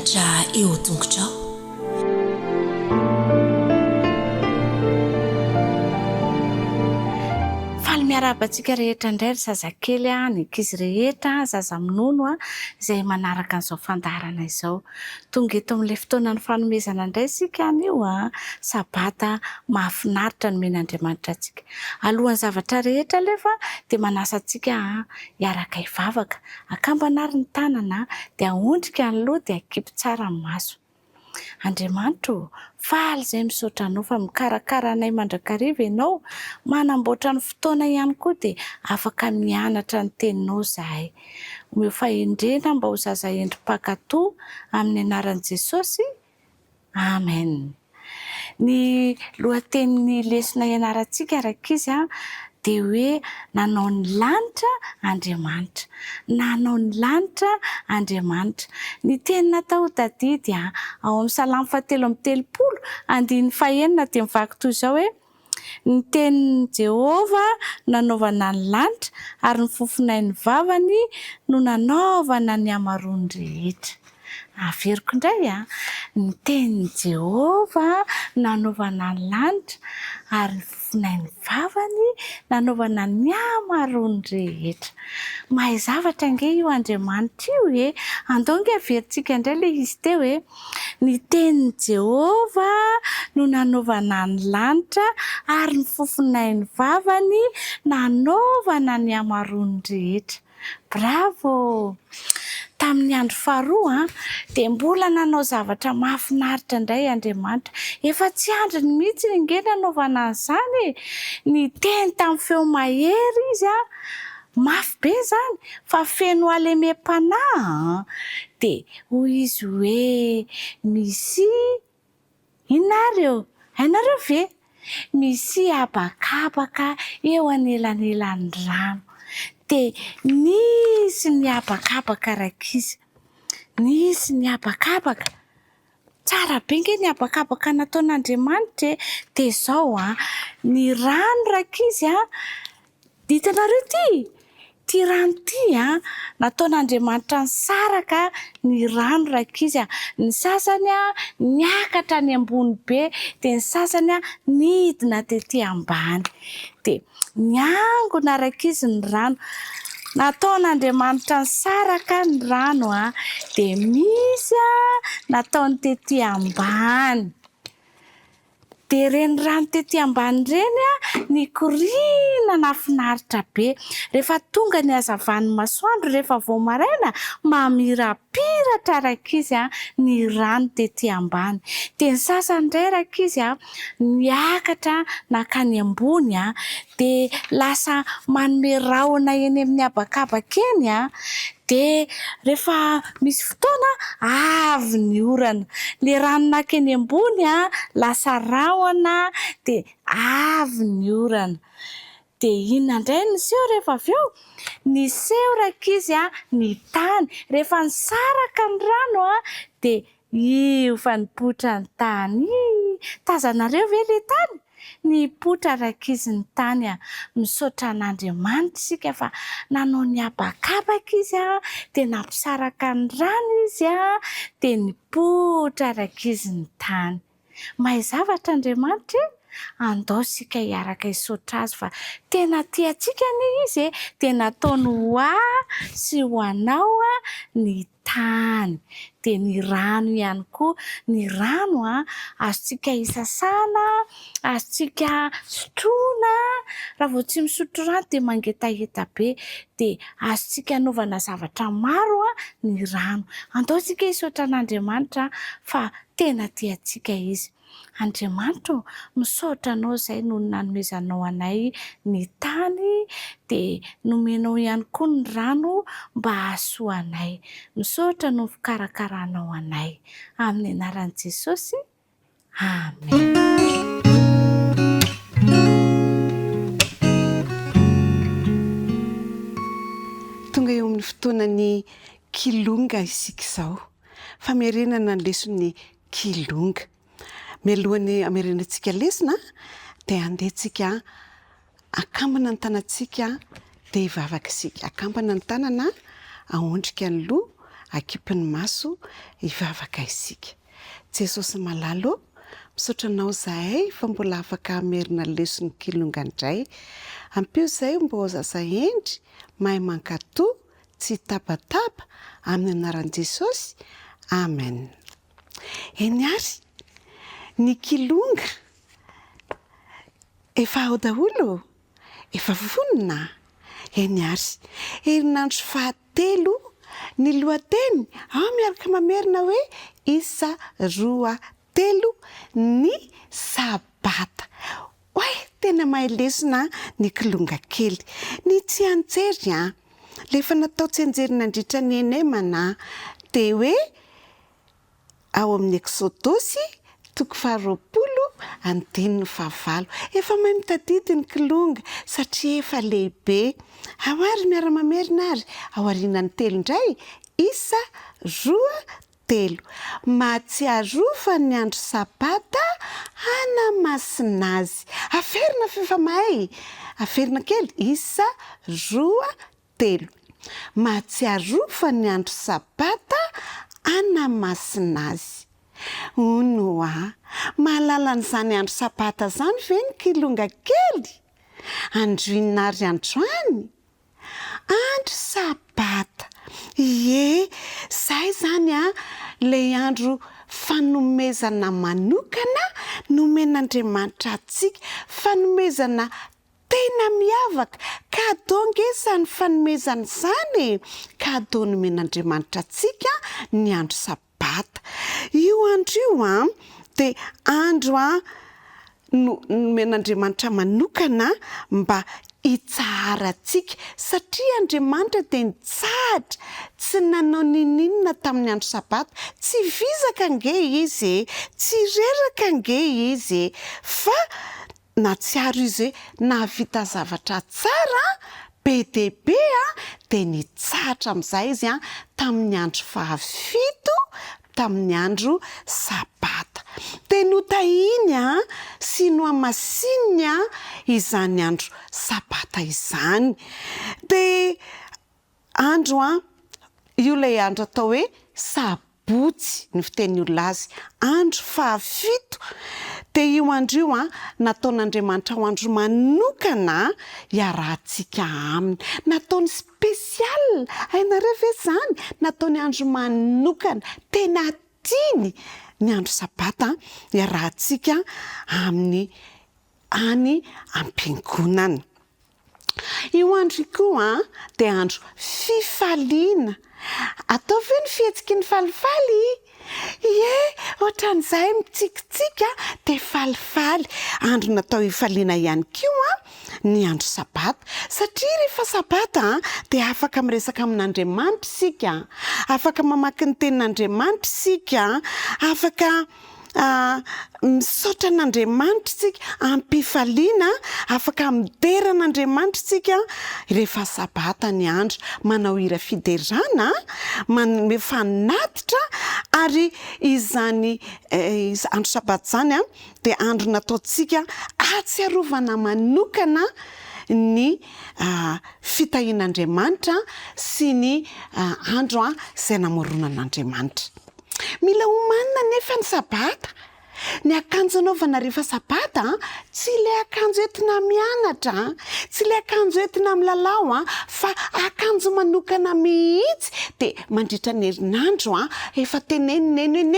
mianatra eo tongotrao. Faly miarabantsika rehetra indray ry zazakely ny ankizy rehetra zaza minono izay manaraka an'izao fandaharana izao. Tonga eto amin'ilay fotoanan'ny fanomezana indray isika anio sabata mahafinaritra no men'Andriamanitra antsika. Alohan'ny zavatra rehetra alefa dia manasa antsika hiaraka hivavaka, akambanary ny tanana dia ahondrika ny loha dia akipy tsara ny maso. Andriamanitro, faly izay misaotra anao fa mikarakara anay mandrakariva ianao, manamboatra ny fotoana ihany koa dia afaka mianatra ny teninao izahay. Omeo fahendrena mba ho zaza endrim-pakatoa amin'ny anaran'i Jesosy. Amen. Ny lohatenin'ny lesona ianarantsika rakizy dia hoe nanao ny lanitra Andriamanitra. Nanao ny lanitra Andriamanitra. Ny teny natao tadidy ao amin'ny Salamo 7:30 dia mivaky toy izao hoe: ny tenin'i Jehovah nanaovana ny lanitra ary ny fofonain'ny vavany no nanaovana ny hamaroany rehetra. Averiko indray ny tenin'i Jehovah nanaovana ny lanitra ary ny fofonain'ny vavany nanaovana ny hamaroany rehetra. Mahay zavatra ange io Andriamanitra io andao nge averintsika indray ilay izy teo hoe ny tenin'i Jehovah no nanaovana ny lanitra ary ny fofonain'ny vavany nanaovana ny hamaroany rehetra. Bravo! Tamin'ny andro faharoa dia mbola nanao zavatra mahafinaritra indray Andriamanitra. Efa tsy andriny mihitsy nge nanaovana an'izany. Ny teny tamin'ny feo mahery izy mafy be izany fa feno halemem-panahy dia hoy izy hoe misy inareo hainareo ve? Misy habakabaka eo anelanelan'ny rano. Dia nisy ny habakabaka rakizy. Nisy ny habakabaka. Tsara be nge ny habakabaka nataon'Andriamanitra dia izao ny rano rakizy ditanareo ty rano ty nataon'Andriamanitra nisaraka ny rano rakizy. Ny sasany niakatra ny ambony be dia ny sasany nidina tetỳ ambany. Dia niangona rakizy ny rano. Nataon'Andriamanitra nisaraka ny rano dia misy nataony tetỳ ambany. Dia reny rano tetỳ ambany reny nikoriana nafinaritra be. Rehefa tonga ny hazavan'ny masoandro rehefa vao maraina mamirapiratra rakizy ny rano tetỳ ambany. Dia ny sasany indray rakizy niakatra nakany ambony dia lasa manome rahona eny amin'ny habakabaka eny dia rehefa misy fotoana avy ny orana. Ilay rano nakeny ambony lasa rahona dia avy ny orana. Dia inona indray niseho rehefa avy eo? Niseho rakizy ny tany. Rehefa nisaraka ny rano dia io fa nipoitra ny tany. Tazanareo ve ilay tany? Nipoitra rakizy ny tany. Misaotra an'Andriamanitra isika fa nanao ny habakabaka izy dia nampisaraka ny rano izy dia nipoitra rakizy ny tany. Mahay zavatra Andriamanitra andao isika hiaraka hisaotra azy fa tena tiantsika izy dia nataony ho sy ho anao ny tany dia ny rano ihany koa. Ny rano azontsika hisasana, azontsika sotroina. Raha vao tsy misotro rano dia mangetaheta be dia azontsika hanaovana zavatra maro ny rano. Andao isika hisaotra an'Andriamanitra fa tena tiantsika izy. Andriamanitra, misaotra anao izay no nanomezanao anay ny tany dia nomenao ihany koa ny rano mba hahasoa anay. Misaotra no fikarakaranao anay. Amin'ny anaran'i Jesosy. Amen. Tonga eo amin'ny fotoanany kilonga isika izao. Famerenana ny leson'ny kilonga. Mialohany hamerenantsika lesona dia andehantsika akambana ny tanantsika dia hivavaka isika. Akambana ny tanana, ahondrika ny loha, akipin'ny maso hivavaka isika. Jesosy malalo misaotranao zahay fa mbola afaka amerina lesony kilonga indray. Ampio izay mbo zaza endry mahay mankatoa tsy tapatapa amin'ny anaran'i Jesosy. Amen. Eny ary ny kilonga efa ao daholo, efa vonona. Eny ary herinandro fahatelo ny lohateny miaraka mamerina hoe isa 2 ny sabata. Oe, tena mahay lesona ny kilonga kely. Ny tsy anjery lefa natao tsy anjery nandritra ny enemana de hoe ao amin'ny Exodosy 20:15 efa mahay mitadidy ny kilonga satria efa lehibe. Ao ary miara-mamerina ary ao aorianan'ny telo indray isa 2 mahatsiarova ny andro sabata hanamasina azy. Averina fefa mahay, averina kely isa 2 mahatsiarova ny andro sabata hanamasina azy. Mahalala n'izany andro sabata zany ve ny kilonga kely? Androina ary androany andro sabata. Ie, zay zany lay andro fanomezana manokana nomen'Andriamanitra antsika, fanomezana tena miavaka. Kadô ngesany fanomezana izany, kadô nomen'Andriamanitra antsika ny andro sabata. Io andro io dia andro nomen'Andriamanitra manokana mba hitsaharantsika, satria Andriamanitra dia nitsahatra, tsy nanao ninona tamin'ny andro sabata. Tsy vizaka nge izy, tsy reraka nge izy, fa natsiaro izy hoe nahavita zavatra tsara be dia be dia nitsahatra amin'izay izy tamin'ny andro 7 tamin'ny andro sabata. Dia notahiny sy nohamasinina izany andro sabata izany. Dia andro io lay andro atao hoe sabotsy ny fiteny olona azy, andro 7. Dia io andro io nataon'Andriamanitra ho andro manokana hiarahantsika aminy. Nataony spesial, hainareo ve zany? Nataony andro manokana, tena tiany ny andro sabata hiarahantsika aminy any am-piangonana. Io andro koa dia andro fifaliana. Atao ve ny fihetsiky ny falifaly? Ie, ohatran'izay mitsikitsika dia falifaly. Andro natao hifaliana ihany koa ny andro sabata, satria rehefa sabata dia afaka miresaka amin'Andriamanitra isika, afaka mamaky ny tenin'Andriamanitra isika, afaka misaotra an'Andriamanitra isika, ampifaliana, afaka mideran'Andriamanitra isika rehefa sabata ny andro. Manao hira fiderana, mifanatitra, ary izany andro sabata zany dia andro nataontsika ahatsiarovana manokana ny fitahian'Andriamanitra sy ny andro izay namoronan'Andriamanitra. Mila homanina nefa ny sabata. Ny akanjo anaovana rehefa sabata tsy ilay akanjo entina mianatra, tsy ilay akanjo entina milalao fa akanjo manokana mihitsy. Dia mandritra ny herinandro efa teneniny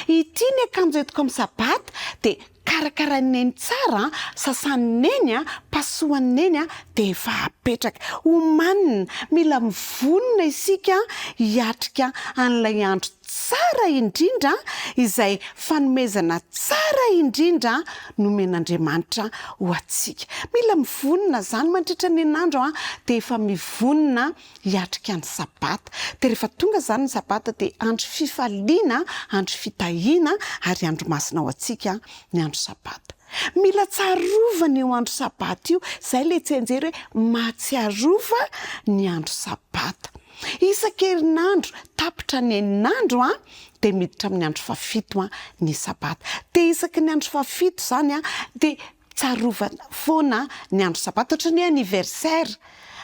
ity ny akanjo entiko amin'ny sabata, dia karakaraineny tsara, sasaniny pasohaniny dia efa apetraka. Homanina, mila mivonona isika hiatrika an'ilay andro tsara indrindra izay fanomezana tsara indrindra nomen'Andriamanitra ho antsika. Mila mivonona zany mandritra ny herinandro dia efa mivonona hiatrika ny sabata. Dia rehefa tonga zany ny sabata dia andro fifaliana, andro fitahiana, ary andro masina ho antsika ny andro sabata. Mila tsarovana io andro sabata io, izay ilay tsy anjery hoe mahatsiarova ny andro sabata. Isan-kerinandro tapitra ny eninandro dia miditra amin'ny andro 7 ny sabata. Dia isaky ny andro 7 zany dia tsarovana foana ny andro sabata, ohatra ny anniversaire.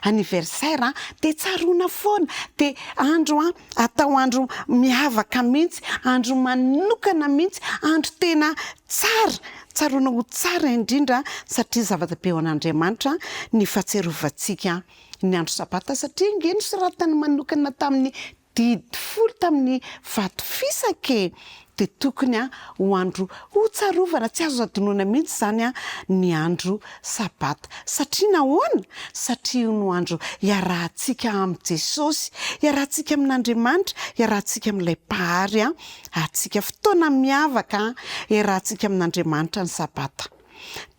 anniversaire dia tsaroana foana dia andro atao andro miavaka mihitsy, andro manokana mihitsy, andro tena tsara, tsaroana ho tsara indrindra satria zava-dehibe ho an'Andriamanitra ny fahatserovantsika ny andro sabata satria nge nosoratany manokana tamin'ny didy folo tamin'ny vato fisake dia tokony ho andro ho tsarovana, tsy azo adinoana mihitsy zany ny andro sabata satria nahoana? Satria no andro iarahantsika amin'ny Jesosy, iarahantsika amin'Andriamanitra, iarahantsika amin'ilay mpahary atsika fotoana miavaka, iarahantsika amin'Andriamanitra ny sabata.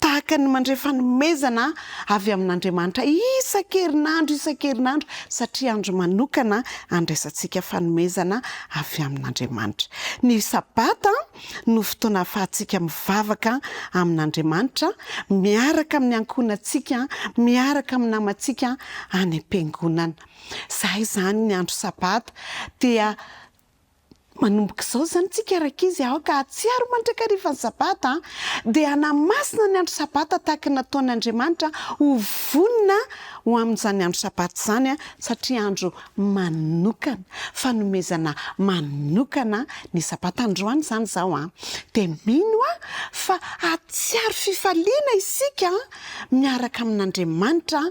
Tahaka ny mandray fanomezana avy amin'Andriamanitra isan-kerinandro satria andro manokana andraisantsika fanomezana avy amin'Andriamanitra. Ny sabata no fotoana ahafahantsika mivavaka amin'Andriamanitra, miaraka amin'ny ankohonantsika, miaraka amin'ny namantsika any am-piangonana. Zay zany ny andro sabata dia manomboka izao zany tsika rakizy ka atsiaro mandrakariva ny sabata dia hanamasina ny andro sabata tahaka nataon'Andriamanitra ho vonina ho amin'izany andro sabata zany satria andro manokana, fanomezana manokana ny sabata androany zany zao dia mino fa atsiaro fifaliana isika miaraka amin'Andriamanitra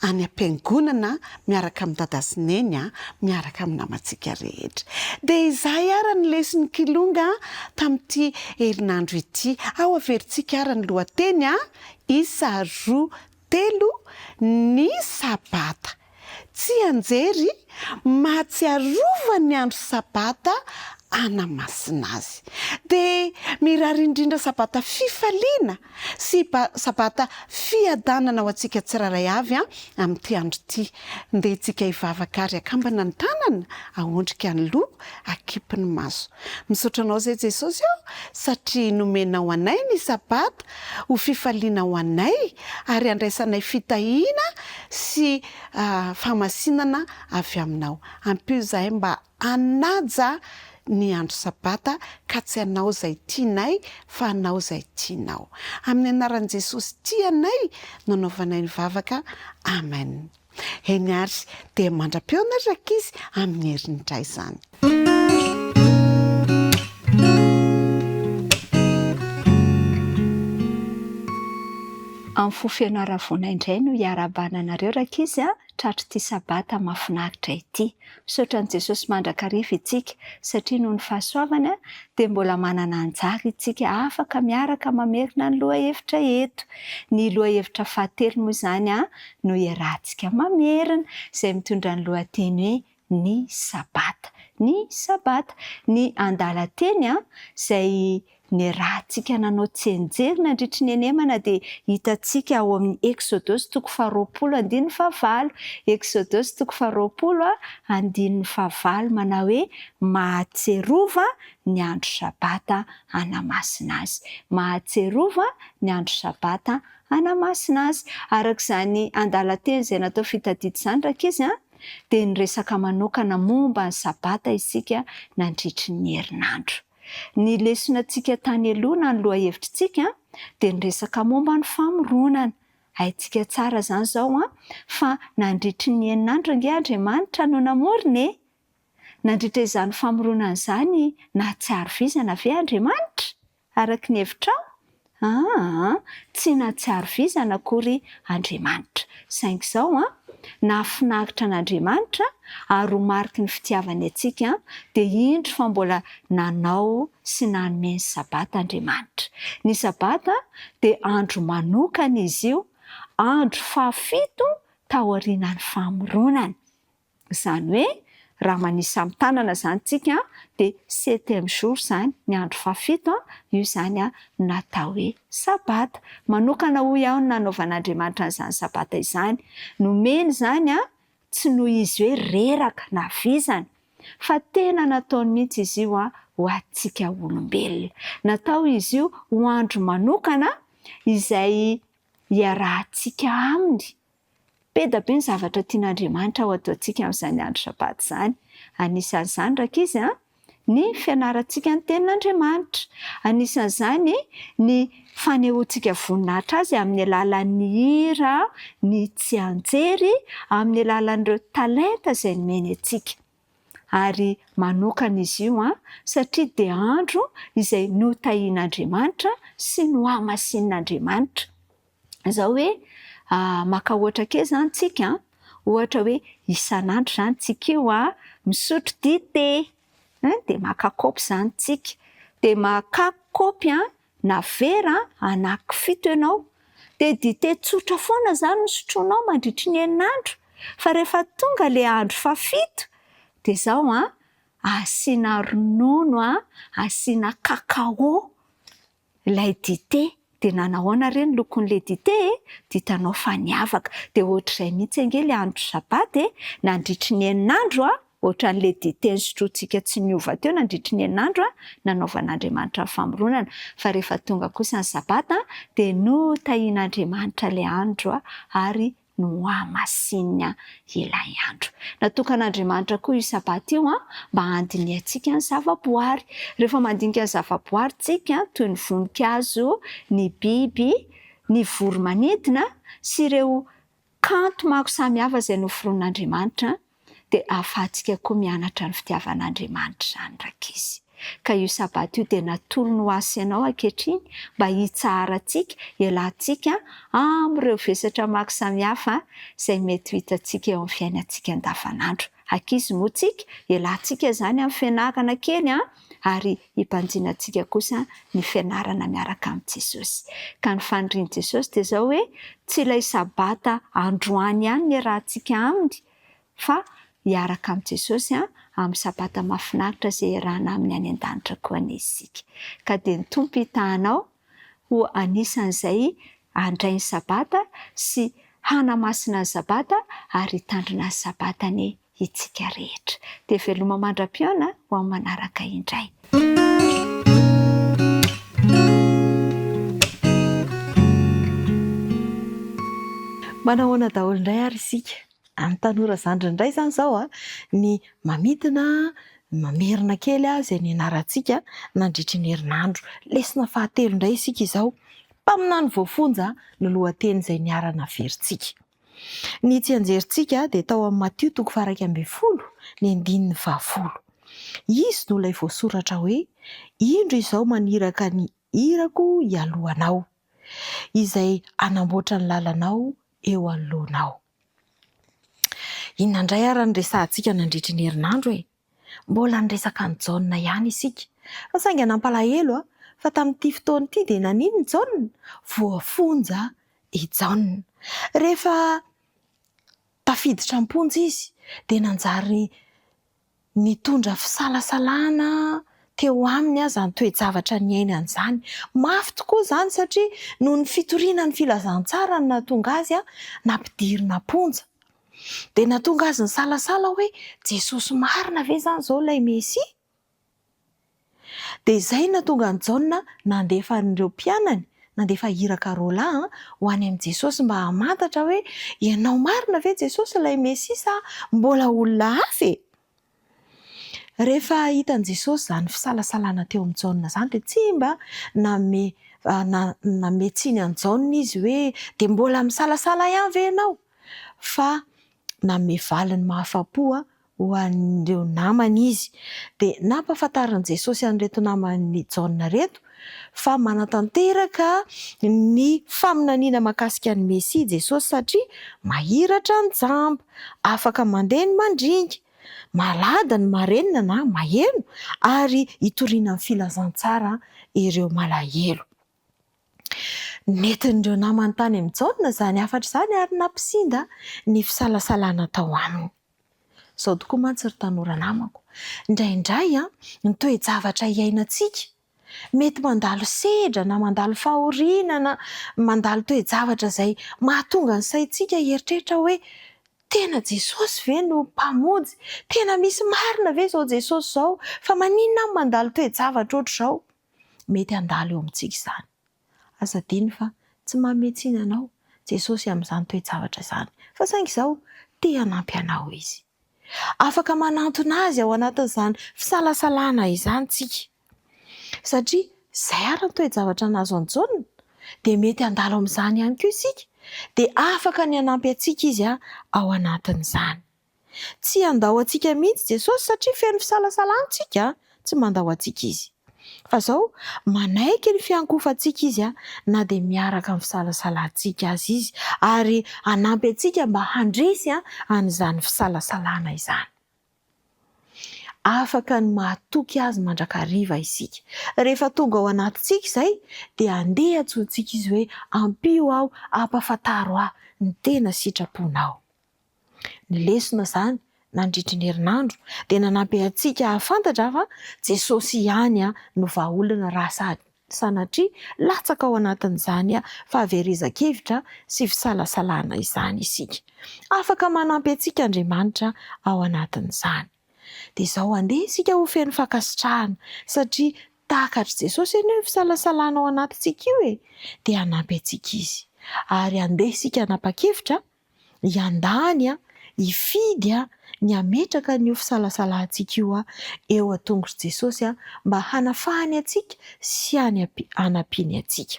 any am-piangonana, miaraka amin'ny dada sy neny, miaraka amin'ny namantsika rehetra. Dia izay ara ny leson'ny kilonga tamin'ity herinandro ity. Ao averintsika ara ny lohateny isa roa telo ny sabata. Tsy anjery mahatsiarova ny andro sabata anamasina azy. Dia mirary indrindra sabata fifaliana sy sabata fiadanana ho antsika tsiraray avy amin'ity andro ity. Ndeha tsika hivavaka ary akambana ny tanana, ahondrika ny loha, akipy ny maso. Misaotra anao zay Jesosy satria nomenao anay ny sabata ho fifaliana ho anay ary andraisanay fitahiana sy famasinana avy aminao. Ampio zahay mba hanaja ny andro sabata ka tsy anao zay tianay fa anao zay tianao. Amin'ny anaran'i Jesosy tianay nanaovanay ny vavaka. Amen. Eny ary dia mandra-peona rakizy amin'ny herin'indray zany. Amin'ny fofianara vonaindray no hiarabananareo rakizy tratro ty sabata mahafinaritra ity. Misaotra an'i Jesosy mandrakariva itsika satria noho ny fahasoavana dia mbola manana anjara itsika afaka miaraka mamerina ny lohahevitra eto. Ny lohahevitra fahatelo moa zany no iarahantsika mamerina izay mitondra ny lohateny hoe ny sabata. Ny sabata, ny andalan-teny izay ny rahantsika nanao tsenjery nandritry ny anemana dia hitantsika ao amin'ny Exodosy 20:15. Exodosy 20:15 manao hoe mahatserova ny andro sabata anamasina azy. Mahatserova ny andro sabata anamasina azy. Arak'izany andalan-teny izay natao fitadidy izany rakizy dia niresaka manokana momba ny sabata isika nandritry ny herinandro. Ny lesonantsika tany aloha na ny lohahevitrintsika dia niresaka momba ny famoronana. Haintsika tsara zany zao fa nandritry ny herinandro ange Andriamanitra no namorona. Nandritra izany famoronana izany nahatsiaro vizana ve Andriamanitra? Araka ny hevitrao? Tsy nahatsiaro vizana akory Andriamanitra. Saingy izao nahafinaritra an'Andriamanitra ary ho mariky ny fitiavany antsika dia indro fa mbola nanao sy nanome ny sabata Andriamanitra. Ny sabata dia andro manokana izy io, andro fahafito taorian'ny famoronana. Izany hoe raha manisy amin'ny tanana zany tsika dia 7e jour zany ny andro fahafito io zany natao hoe sabata. Manokana ho iaho nanaovan'Andriamanitra n'izany sabata izany. Nomeny zany tsy noho izy hoe reraka na vizana fa tena nataony mihitsy izy io ho antsika olombelona. Natao izy io ho andro manokana izay iarahantsika aminy. Be da be ny zavatra tian'Andriamanitra ho ataontsika amin'izany andro sabata izany. Anisan'izany rakizy ny fianarantsika ny tenin'Andriamanitra. Anisan'izany ny fanehoantsika voninahitra azy amin'ny alalan'ny hira, ny tsianjery, amin'ny alalan'ireo talenta izay nomeny antsika. Ary manokana izy io satria dia andro izay notahian'Andriamanitra sy nohamasin'Andriamanitra. Izao hoe maka ohatra kely zany tsika, ohatra hoe isan'andro zany tsika io misotro dite, dia maka kaopy zany tsika, dia maka kaopy na vera anankifito ianao, dia dite tsotra foana zany nosotroinao mandritry ny herinandro, fa rehefa tonga le andro fafito dia izao asiana ronono, asiana kakao ilay dite. Dia na nahoana re ny lokon'ilay dite dia hitanao fa niavaka. Dia ohatr'izay mihitsy ange ilay andro sabata nandritry ny herinandro ohatran'ilay dite nosotrointsika tsy niova teo nandritry ny herinandro nanaovan'Andriamanitra ny famoronana. Fa rehefa tonga kosa ny sabata dia notahian'Andriamanitra ilay andro ary nohamasinina ilay andro. Natokan'Andriamanitra koa io sabata io mba handinihantsika ny zavaboary. Rehefa mandinika ny zavaboary tsika toy ny voninkazo, ny biby, ny voromanidina sy ireo kanto maro samihafa izay noforonin'Andriamanitra, dia ahafahantsika koa mianatra ny fitiavan'Andriamanitra izany rakizy. Ka io sabata io dia natolony ho asy ianao ankehitriny mba hitsaharantsika, ialatsika amin'ireo vesatra maro samihafa izay mety hitantsika eo amin'ny fiainantsika andavanandro. Ankizy moa tsika, ialatsika izany amin'ny fianarana kely ary himpanjinantsika kosa ny fianarana miaraka amin'ny Jesosy. Ka ny fanirian'i Jesosy dia izao hoe tsy ilay sabata androany ihany ny iarahantsika aminy, fa hiaraka amin'ny Jesosy amin'ny sabata mahafinaritra izay iarahana aminy any an-danitra koa isika. Ka dia ny Tompo hitahanao ho anisan'izay handray ny sabata sy hanamasina ny sabata ary hitandrina ny sabatany itsika rehetra. Dia veloma mandram-piona ho amin'ny manaraka indray. Manahoana daholo indray ary isika amin'ny tanora zandry indray zany izao ny mamidina mamerina kely izay nianarantsika nandritry ny herinandro. Lesona fahatelo indray isika izao, mpaminany voafonja ny lohateny izay niarana averintsika. Ny tsianjerintsika dia tao amin'ny Matio 2:20 ny 9:20. Izy no ilay voasoratra hoe indro izao maniraka ny irako ialohanao, izay anamboatra ny lalanao eo anoloanao. Inona indray ary ny resahantsika nandritry ny herinandro e? Mbola niresaka ny jauna ihany isika. Fa sainga nampalahelo fa tamin'ity fotoana ity dia nanino ny jauna? Voafonja i jauna. Rehefa tafiditra am-ponja izy dia nanjary nitondra fisalasalana teo aminy zany toe-javatra niainana izany. Mafy tokoa izany satria noho ny fitoriana ny filazantsara no nahatonga azy nampidirina am-ponja. Dia nahatonga azy ny salasala hoe Jesosy marina ve izany izao ilay Mesia? Dia izay nahatonga ny jauna nandefa ireo mpianany, nandefa iraka rola ho any amin'i Jesosy mba hamantatra hoe ianao marina ve Jesosy ilay Mesia sa mbola olona hafa e? Rehefa hitan'i Jesosy izany fisalasalana teo amin'ny jauna izany dia tsy mba nametsiny any jauna izy hoe dia mbola misalasala ihany ve ianao? Fa nanome valiny mahafa-po ho an'ireo namany izy. Dia nampahafantarin'i Jesosy an'ireto namany jauna reto fa manatanteraka ny faminaniana mahakasika ny Mesia Jesosy satria mahiratra ny jamba, afaka mandeha ny mandringa, malada ny marenina na maheno ary hitoriana ny filazantsara ireo malahelo. Nentin'ireo namany tany amin'ny jauna izany hafatra izany ary nampisinda ny fisalasalana tao aminy. Izao tokoa mantsy ry tanora namako, indraindray ny toe-javatra iainantsika mety mandalo sedra na mandalo fahoriana na mandalo toe-javatra izay mahatonga ny saintsika hieritreritra hoe tena Jesosy ve no mpamonjy? Tena misy marina ve izao Jesosy izao? Fa maninona ny mandalo toe-javatra ohatr'izao? Mety handalo eo amintsika izany. Azadiny fa tsy mahametsina anao Jesosy amin'izany toe-javatra izany. Fa saingy izao te hanampy anao izy. afaka manantona azy ao anatin'izany fisalasalana izany tsika. Satria izay ary ny toe-javatra nazo anjaonina dia mety handalo amin'izany ihany koa isika, dia afaka ny hanampy antsika izy ao anatin'izany. Tsy handao antsika mihitsy Jesosy satria feno fisalasalantsika, tsy mandao antsika izy. Fa izao manaiky ny fiankofantsika izy na dia miaraka amin'ny fisalasalantsika azy izy, ary hanampy antsika mba handresy an'izany fisalasalana izany. Afaka ny mahatoky azy mandrakariva isika. Rehefa tonga ao anatintsika izay dia andeha antsointsika izy hoe ampio aho, ampafantaro aho ny tena sitraponao. Ny lesona izany nandritra ny herinandro dia nanampy antsika hahafantatra fa Jesosy ihany no vahaolana raha sanatria latsaka ao anatin'izany fahaverezan-kevitra sy fisalasalana izany isika. Afaka manampy antsika Andriamanitra ao anatin'izany. Dia izao andeha isika ho feno fankasitrahana satria takatry Jesosy ianio fisalasalana ao anatintsika io dia hanampy antsika izy. Ary andeha isika hanapa-kevitra hiandany hifidy ny hametraka n'io fisalasalantsika io eo an-tongotra Jesosy mba hanafahany antsika sy hanampiany antsika.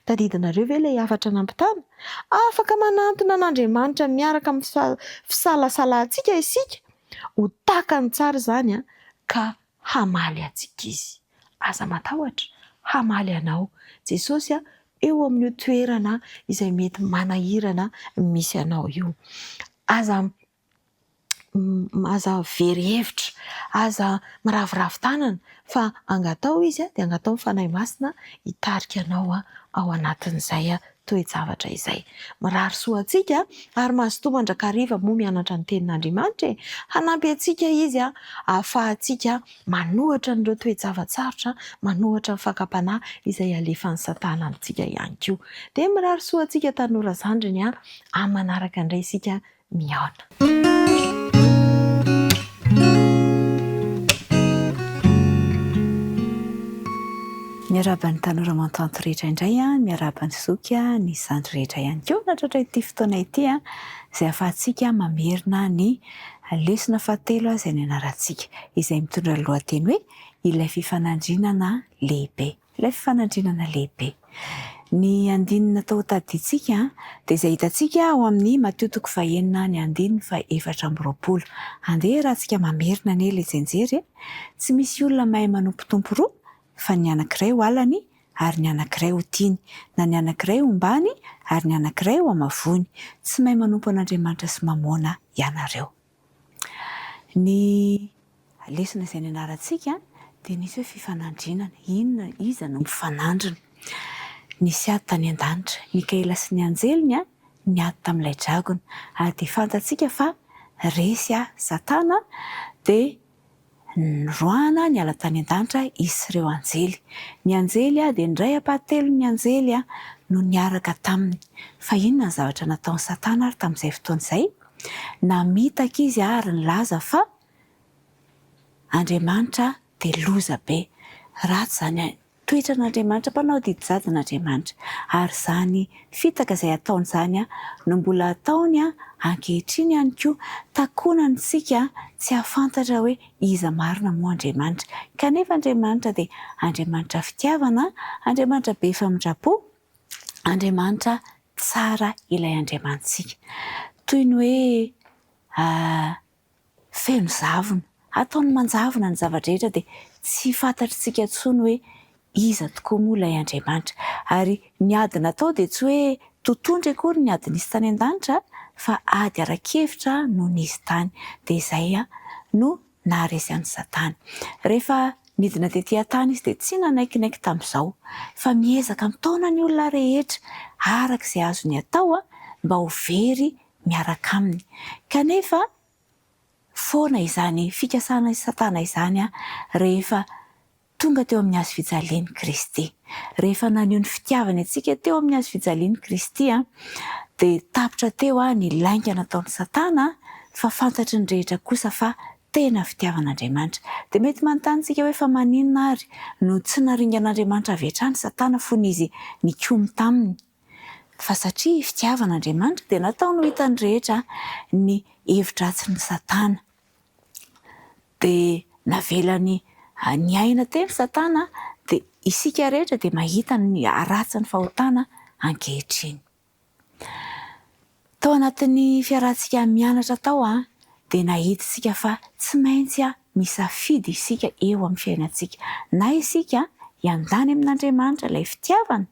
Tadidinareo ve ilay hafatra nampitana? Afaka manantona an'Andriamanitra miaraka amin'ny fisalasalantsika isika ho takany tsara izany ka hamaly antsika izy. Aza matahotra, hamaly anao. Jesosy eo amin'io toerana izay mety manahirana misy anao io. Aza very hevitra, aza miravoravo tanana fa angatao izy dia angatao mifanahy masina hitarika anao ao anatin'izay toe-javatra izay. Mirary soa antsika ary mazotoa mandrakariva moa mianatra ny tenin'Andriamanitra hanampy antsika izy ahafahantsika manohitra n'ireo toe-javatsarotra, manohitra ny fakapanahy izay alefan'ny Satana amintsika ihany koa. Dia mirary soa antsika tanora zandriny amin'ny manaraka indray isika miaona. Miaraba ny tanora mantanto rehetra indray miaraba ny zoky ny zandry rehetra ihany koa natratra ity fotoana ity izay ahafahantsika mamerina ny lesona fahatelo izay ny anarantsika, izay mitondra ny lohateny hoe ilay fifanandrinana lehibe. Ilay fifanandrinana lehibe. Ny andinina tao tadidintsika dia izay hitantsika ao amin'ny Mateo 9:1-4. Andeha raha tsika mamerina ny ilay jenjery, tsy misy olona mahay manompotompo roa fa ny anankiray ho alany ary ny anankiray ho tiany, na ny anankiray ho ombany ary ny anankiray ho amavony. Tsy mahay manompo an'Andriamanitra sy mamona ianareo. Ny lesona izay ny anarantsika dia nisy hoe fifanandrinana. Inona iza no mifanandrina? Nisy ady tany an-danitra, Mikaela sy ny anjeliny niady tamin'ilay dragona, ary dia fantatsika fa resy Satana dia roahana niala tany an-danitra izy sy ireo anjely. Ny anjely dia ndray apahatelo ny anjely no niaraka taminy. Fa inona ny zavatra nataon'ny Satana ary tamin'izay fotoana izay? Namitaka izy ary nilaza fa Andriamanitra dia loza be. Ratsy izany toetran'Andriamanitra, mpanao didy jadon'Andriamanitra. Ary izany fitaka izay ataony izany no mbola ataony ankehitriny ihany koa, takonany isika tsy hafantatra hoe iza marina moa Andriamanitra. Kanefa Andriamanitra dia Andriamanitra fitiavana, Andriamanitra be famindrapo, Andriamanitra tsara ilay Andriamantsika. Toy ny hoe feno zavona, ataony manjavona ny zavatra rehetra dia tsy fantatritsika intsony hoe iza tokoa moa ilay Andriamanitra. Ary ny ady natao dia tsy hoe totondry akory ny ady nisy tany an-danitra, fa ady arak'hevitra no nisy tany. Dia izay no naharesy an'i Satana. Rehefa midina tetỳ tany izy dia tsy nanaikinaiky tamin'izao, fa miezaka mitaona ny olona rehetra arak'izay azony atao mba ho very miaraka aminy. Kanefa foana izany fikasana Satana izany rehefa tonga teo amin'ny hazo fijalian'i Kristy. Rehefa naneho ny fitiavany antsika teo amin'ny hazo fijalian'i Kristy dia tapitra teo ny laingana nataon'ny Satana, fa fantatry ny rehetra kosa fa tena fitiavan'Andriamanitra. Dia mety manontany tsika hoe fa maninona ary no tsy naringan'Andriamanitra avy hatrany Satana fony izy nikomy taminy? Fa satria fitiavan'Andriamanitra dia nataony ho hitan'ny rehetra ny hevitra ratsin'ny Satana. dia navelany ny aina teny Satana dia isika rehetra dia mahita ny ratsy ny fahotana ankehitriny. Tao anatin'ny fiarahantsika mianatra tao dia nahita isika fa tsy maintsy misafidy isika eo amin'ny fiainantsika. Na isika hiandany amin'Andriamanitra ilay fitiavana,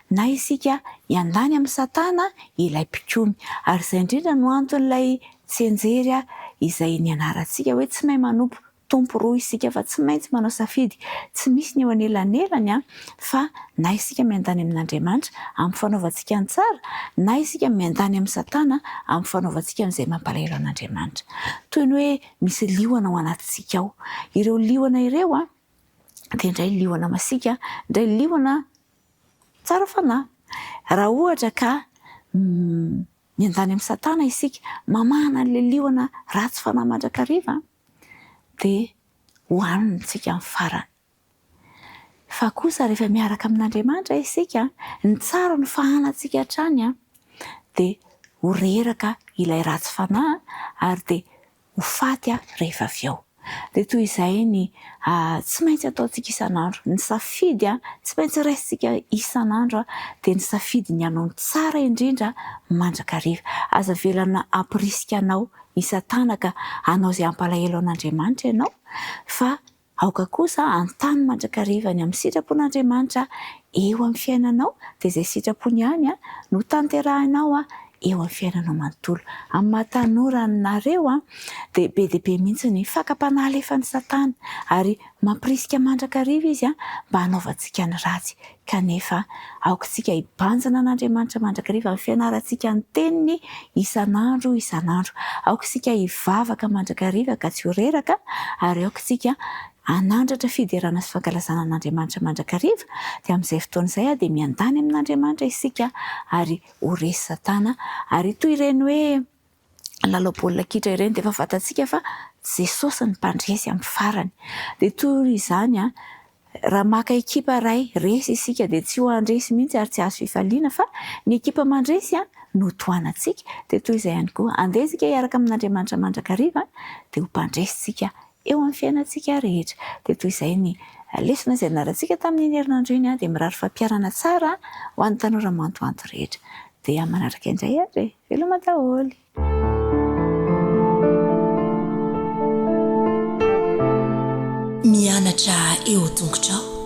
na isika hiandany amin'ny Satana ilay mpikomy. Ary izay indrindra no anton'ilay tsenjery izay nianarantsika hoe tsy mahay manompo tompo roa isika fa tsy maintsy manao safidy. Tsy misy ny eo anelanelany fa na isika miandany amin'Andriamanitra amin'ny fanaovantsika ny tsara, na isika miandany amin'ny Satana amin'ny fanaovantsika n'izay mampalahelo an'Andriamanitra. Toy ny hoe misy liona ao anatintsika ao. Ireo liona ireo dia indray liona masika, indray liona tsara fanahy. Raha ohatra ka miandany amin'ny Satana isika, mamana an'ilay liona ratsy fanahy mandrakariva dia hohanintsika amin'ny farany. Fa kosa rehefa miaraka amin'Andriamanitra isika, ny tsara no fahanantsika hatrany dia ho reraka ilay ratsy fanahy ary dia ho faty rehefa avy eo. Dia toy izay ny tsy maintsy ataontsika isan'andro. Ny safidy tsy maintsy raisintsika isan'andro dia ny safidy ny hanao ny tsara indrindra mandrakariva. Aza velana ampirisika anao ny Satana ka hanao izay hampalahelo an'Andriamanitra ianao, fa aoka kosa antany mandrakariva ny amin'ny sitrapon'Andriamanitra eo amin'ny fiainanao, dia izay sitrapony ihany no tanterahinao eo amin'ny fiainanao manontolo. Amin'ny mahatanora nareo dia be dia be mihitsy ny fakapanahy alefan'ny Satana ary mampirisika mandrakariva izy mba hanaovantsika ny ratsy. Kanefa aokantsika hibanjina an'Andriamanitra mandrakariva amin'ny fianarantsika ny teniny isan'andro isan'andro. Aokantsika hivavaka mandrakariva ka tsy ho reraka, ary aokantsika hanandratra fiderana sy fankalazana an'Andriamanitra mandrakariva. Dia amin'izay fotoana izay dia miandany amin'Andriamanitra isika ary ho resy Satana. Ary toy ireny hoe lalao baolina kitra ireny dia efa fantatsika fa Jesosy ny mpandresy amin'ny farany. Dia toy izany raha maka ekipa iray resy isika dia tsy ho andresy mihitsy ary tsy azo fifaliana, fa ny ekipa mandresy no tohanantsika. Dia toy izay ihany koa andeha isika hiaraka amin'Andriamanitra mandrakariva dia ho mpandresitsika eo amin'ny fiainantsika rehetra. Dia toy izay ny lesona izay narantsika tamin'ny herinandro iny dia mirary fampiarana tsara ho an'ny tanora mantoanto rehetra. Dia manaraka indray ary veloma daholo. Mianatra eo tongotrao